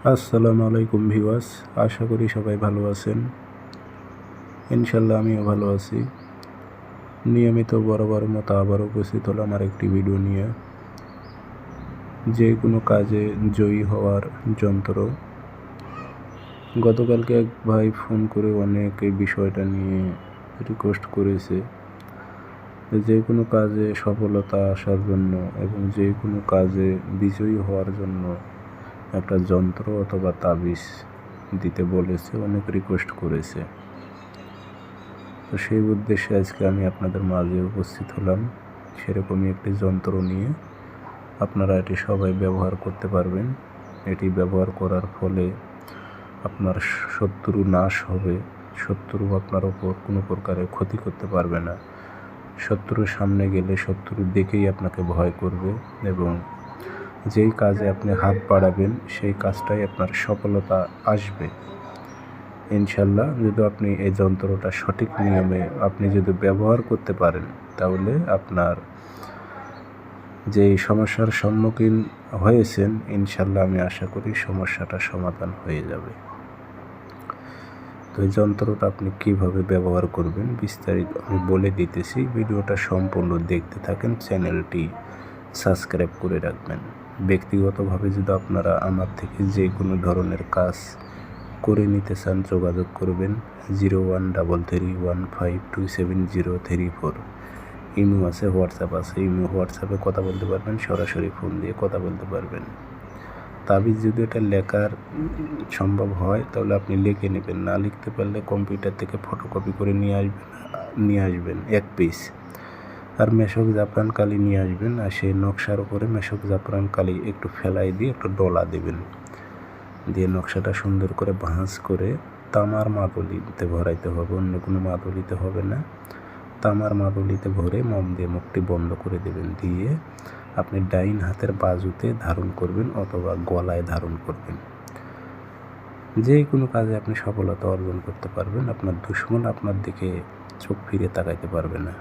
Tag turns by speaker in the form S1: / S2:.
S1: আসসালামু আলাইকুম ভিউয়ার্স, আশা করি সবাই ভালো আছেন। ইনশাল্লাহ আমিও ভালো আছি। নিয়মিত বরাবর মতো আবার উপস্থিত হলাম আমার একটি ভিডিও নিয়ে। যে কোনো কাজে জয়ী হওয়ার যন্ত্র। গতকালকে এক ভাই ফোন করে অনেক এই বিষয়টা নিয়ে রিকোয়েস্ট করেছে যে কোনো কাজে সফলতা আসার জন্য এবং যে কোনো কাজে বিজয়ী হওয়ার জন্য একটা যন্ত্র অথবা তাবিজ দিতে বলেছে, অনেক রিকোয়েস্ট করেছে। তো সেই উদ্দেশ্যে আজকে আমি আপনাদের মাঝে উপস্থিত হলাম সেরকমই একটি যন্ত্র নিয়ে। আপনারা এটি সবাই ব্যবহার করতে পারবেন। এটি ব্যবহার করার ফলে আপনার শত্রু নাশ হবে, শত্রু আপনার ওপর কোনো প্রকারের ক্ষতি করতে পারবে না। শত্রুর সামনে গেলে শত্রু দেখেই আপনাকে ভয় করবে এবং যেই কাজে আপনি হাত বাড়াবেন সেই কাজটাই আপনার সফলতা আসবে ইনশাল্লাহ। যদি আপনি এই যন্ত্রটা সঠিক নিয়মে আপনি যদি ব্যবহার করতে পারেন তাহলে আপনার যেই সমস্যার সম্মুখীন হয়েছেন ইনশাল্লাহ আমি আশা করি সমস্যাটা সমাধান হয়ে যাবে। তো এই যন্ত্রটা আপনি কিভাবে ব্যবহার করবেন বিস্তারিত আমি বলে দিতেছি। ভিডিওটা সম্পূর্ণ দেখতে থাকেন, চ্যানেলটি সাবস্ক্রাইব করে রাখবেন। ব্যক্তিগতভাবে যদি আপনারা আমার থেকে যে কোনো ধরনের কাজ করে নিতে চান যোগাযোগ করবেন 013315270334। ইমো আছে, হোয়াটসঅ্যাপ আছে। ইমো হোয়াটসঅ্যাপে কথা বলতে পারবেন, সরাসরি ফোন দিয়ে কথা বলতে পারবেন। তাবিজ যদি এটা লেখার সম্ভব হয় তাহলে আপনি লিখে নেবেন, না লিখতে পারলে কম্পিউটার থেকে ফটোকপি করে নিয়ে আসবেন 1 পিস। আর মেশক জাফরান কালি নিয়ে আসবেন, আর সেই নকশার উপরে মেশক জাফরান কালি একটু ফেলাই দিয়ে একটু ডলা দেবেন, দিয়ে নকশাটা সুন্দর করে ভাঁজ করে তামার মাদুলিতে ভরাইতে হবে, অন্য কোনো মাদুলিতে হবে না। তামার মাদুলিতে ভরে মোম দিয়ে মুখটি বন্ধ করে দেবেন, দিয়ে আপনি ডাইন হাতের বাজুতে ধারণ করবেন অথবা গলায় ধারণ করবেন। যে কোনো কাজে আপনি সফলতা অর্জন করতে পারবেন। আপনার দুশমন আপনার দিকে চোখ ফিরে তাকাইতে পারবে না।